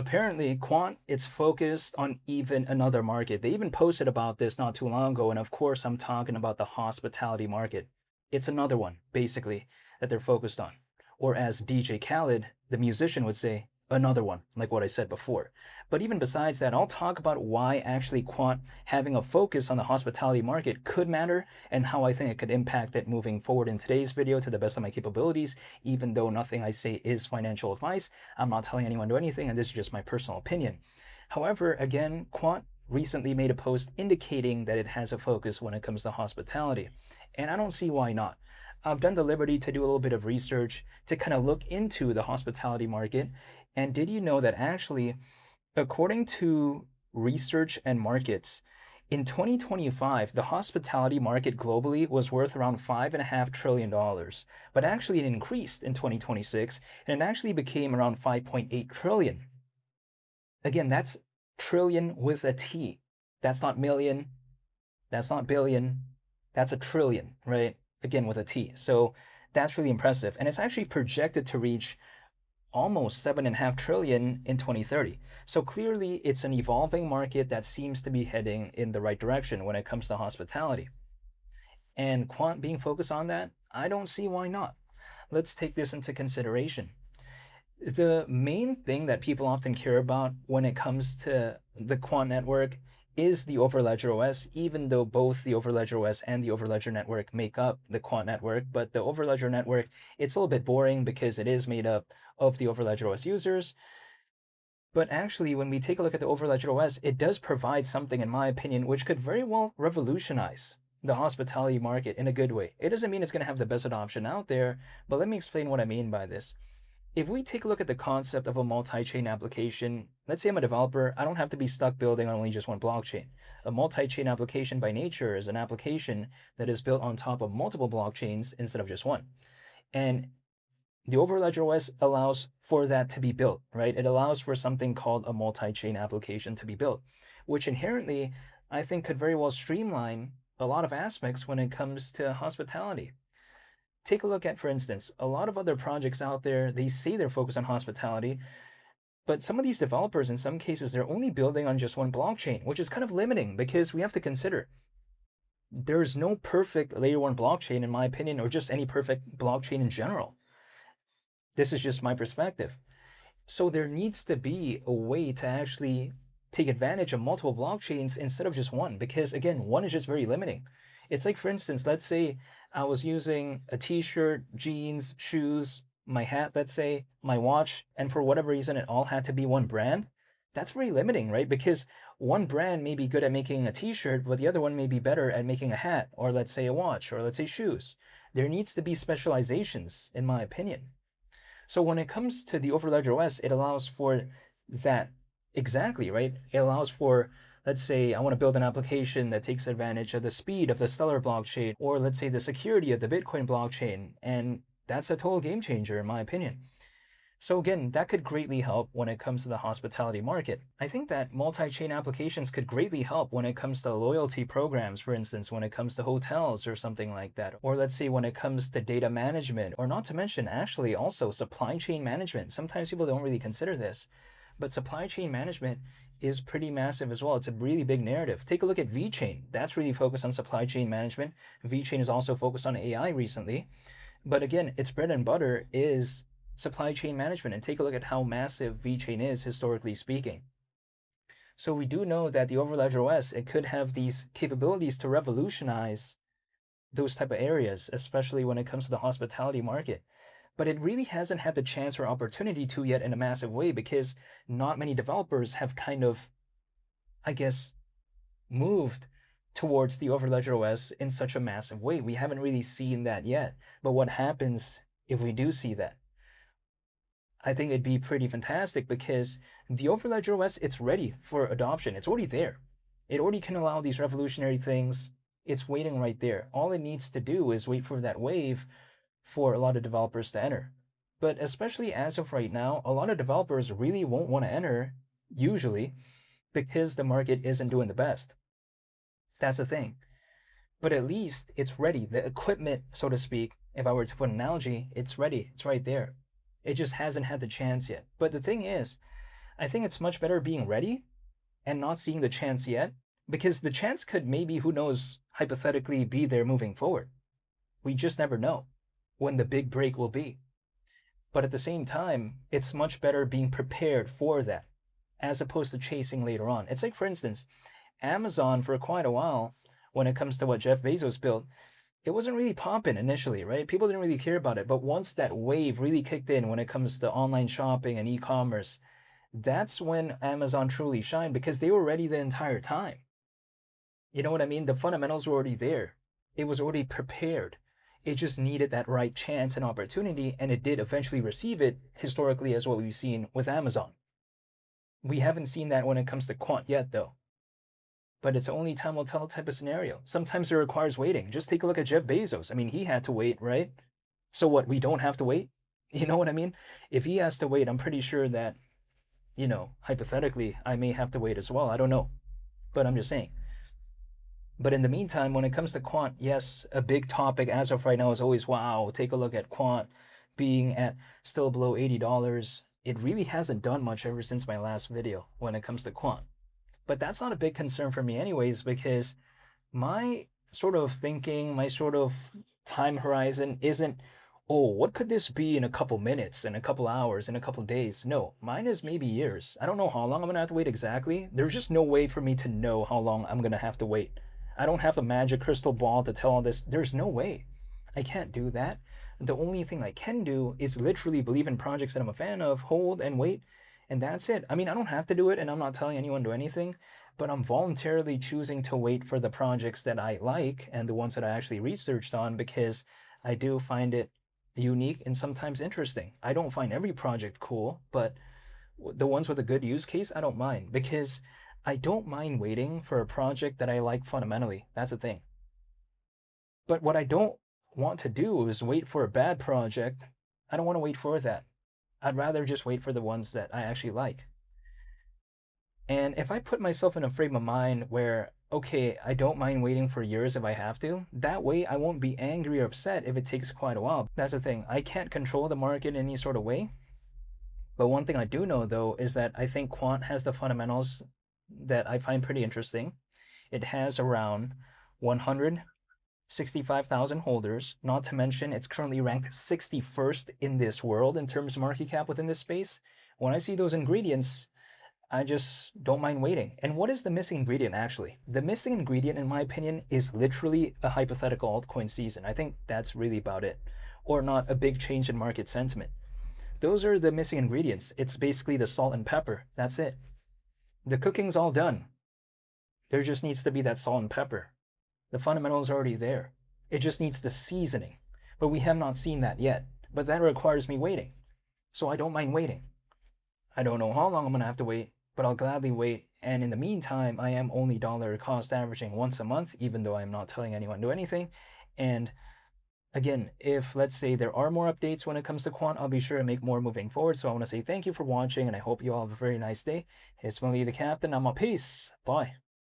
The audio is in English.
Apparently, Quant it's focused on even another market. They even posted about this not too long ago, and of course, I'm talking about the hospitality market. It's another one, basically, that they're focused on. Or as DJ Khaled, the musician, would say, another one, like what I said before. But even besides that, I'll talk about why actually Quant having a focus on the hospitality market could matter and how I think it could impact it moving forward in today's video to the best of my capabilities, even though nothing I say is financial advice. I'm not telling anyone to do anything, and this is just my personal opinion. However, again, Quant recently made a post indicating that it has a focus when it comes to hospitality, and I don't see why not. I've done the liberty to do a little bit of research to kind of look into the hospitality market. And did you know that actually, according to research and markets, in 2025, the hospitality market globally was worth around $5.5 trillion, but actually it increased in 2026 and it actually became around 5.8 trillion. Again, that's trillion with a T. That's not million, that's not billion, that's a trillion, right? Again, with a T. So that's really impressive. And it's actually projected to reach almost 7.5 trillion in 2030. So clearly it's an evolving market that seems to be heading in the right direction when it comes to hospitality. And Quant being focused on that, I don't see why not. Let's take this into consideration. The main thing that people often care about when it comes to the Quant network is the Overledger OS, even though both the Overledger OS and the Overledger network make up the Quant network. But the Overledger network, it's a little bit boring because it is made up of the Overledger OS users. But actually, when we take a look at the Overledger OS, it does provide something, in my opinion, which could very well revolutionize the hospitality market in a good way. It doesn't mean it's going to have the best adoption out there, but let me explain what I mean by this. If we take a look at the concept of a multi-chain application, let's say I'm a developer, I don't have to be stuck building on only just one blockchain. A multi-chain application by nature is an application that is built on top of multiple blockchains instead of just one. And the Overledger OS allows for that to be built, right? It allows for something called a multi-chain application to be built, which inherently I think could very well streamline a lot of aspects when it comes to hospitality. Take a look at, for instance, a lot of other projects out there, they say they're focused on hospitality, but some of these developers, in some cases, they're only building on just one blockchain, which is kind of limiting because we have to consider there's no perfect layer one blockchain, in my opinion, or just any perfect blockchain in general. This is just my perspective. So there needs to be a way to actually take advantage of multiple blockchains instead of just one, because again, one is just very limiting. It's like, for instance, let's say I was using a t-shirt, jeans, shoes, my hat, let's say, my watch, and for whatever reason, it all had to be one brand. That's very limiting, right? Because one brand may be good at making a t-shirt, but the other one may be better at making a hat, or let's say a watch, or let's say shoes. There needs to be specializations, in my opinion. So when it comes to the Overledger OS, it allows for that exactly, right? It allows for, let's say I want to build an application that takes advantage of the speed of the Stellar blockchain, or let's say the security of the Bitcoin blockchain, and that's a total game changer in my opinion. So again, that could greatly help when it comes to the hospitality market. I think that multi-chain applications could greatly help when it comes to loyalty programs, for instance, when it comes to hotels or something like that. Or let's say when it comes to data management, or not to mention actually also supply chain management. Sometimes people don't really consider this, but supply chain management is pretty massive as well. It's a really big narrative. Take a look at VeChain. That's really focused on supply chain management. VeChain is also focused on AI recently. But again, its bread and butter is supply chain management, and take a look at how massive VeChain is historically speaking. So we do know that the Overledger OS, it could have these capabilities to revolutionize those type of areas, especially when it comes to the hospitality market. But it really hasn't had the chance or opportunity to yet in a massive way because not many developers have kind of, I guess, moved towards the Overledger OS in such a massive way. We haven't really seen that yet. But what happens if we do see that? I think it'd be pretty fantastic because the Overledger OS, it's ready for adoption. It's already there. It already can allow these revolutionary things. It's waiting right there. All it needs to do is wait for that wave for a lot of developers to enter. But especially as of right now, a lot of developers really won't want to enter, usually, because the market isn't doing the best. That's the thing. But at least it's ready. The equipment, so to speak, if I were to put an analogy, it's ready. It's right there. It just hasn't had the chance yet. But the thing is, I think it's much better being ready and not seeing the chance yet, because the chance could maybe, who knows, hypothetically be there moving forward. We just never know when the big break will be. But at the same time, it's much better being prepared for that as opposed to chasing later on. It's like, for instance, Amazon for quite a while, when it comes to what Jeff Bezos built, it wasn't really popping initially, right? People didn't really care about it. But once that wave really kicked in when it comes to online shopping and e-commerce, that's when Amazon truly shined because they were ready the entire time. You know what I mean? The fundamentals were already there. It was already prepared. It just needed that right chance and opportunity, and it did eventually receive it historically, as what we've seen with Amazon. We haven't seen that when it comes to Quant yet, though. But it's only time will tell type of scenario. Sometimes it requires waiting. Just take a look at Jeff Bezos. I mean, he had to wait, right? So what, we don't have to wait? You know what I mean? If he has to wait, I'm pretty sure that, hypothetically, I may have to wait as well. I don't know. But I'm just saying. But in the meantime, when it comes to Quant, yes, a big topic as of right now is always, wow, take a look at Quant being at still below $80. It really hasn't done much ever since my last video when it comes to Quant. But that's not a big concern for me anyways, because my sort of thinking, my sort of time horizon isn't, oh, what could this be in a couple minutes, in a couple hours, in a couple days? No, mine is maybe years. I don't know how long I'm gonna have to wait exactly. There's just no way for me to know how long I'm gonna have to wait. I don't have a magic crystal ball to tell all this. There's no way. I can't do that. The only thing I can do is literally believe in projects that I'm a fan of, hold and wait, and that's it. I mean, I don't have to do it, and I'm not telling anyone to do anything, but I'm voluntarily choosing to wait for the projects that I like and the ones that I actually researched on, because I do find it unique and sometimes interesting. I don't find every project cool, but the ones with a good use case, I don't mind, because I don't mind waiting for a project that I like fundamentally. That's the thing. But what I don't want to do is wait for a bad project. I don't want to wait for that. I'd rather just wait for the ones that I actually like. And if I put myself in a frame of mind where, okay, I don't mind waiting for years if I have to, that way I won't be angry or upset if it takes quite a while. That's the thing. I can't control the market in any sort of way. But one thing I do know, though, is that I think Quant has the fundamentals that I find pretty interesting. It has around 165,000 holders, not to mention it's currently ranked 61st in this world in terms of market cap within this space. When I see those ingredients, I just don't mind waiting. And what is the missing ingredient, actually? The missing ingredient, in my opinion, is literally a hypothetical altcoin season. I think that's really about it. Or not a big change in market sentiment. Those are the missing ingredients. It's basically the salt and pepper. That's it. The cooking's all done. There just needs to be that salt and pepper. The fundamentals are already there. It just needs the seasoning. But we have not seen that yet. But that requires me waiting. So I don't mind waiting. I don't know how long I'm going to have to wait, but I'll gladly wait. And in the meantime, I am only dollar cost averaging once a month, even though I'm not telling anyone to do anything. And again, if let's say there are more updates when it comes to Quant, I'll be sure to make more moving forward. So I want to say thank you for watching, and I hope you all have a very nice day. It's Mali the Captain. I'm out. Peace. Bye.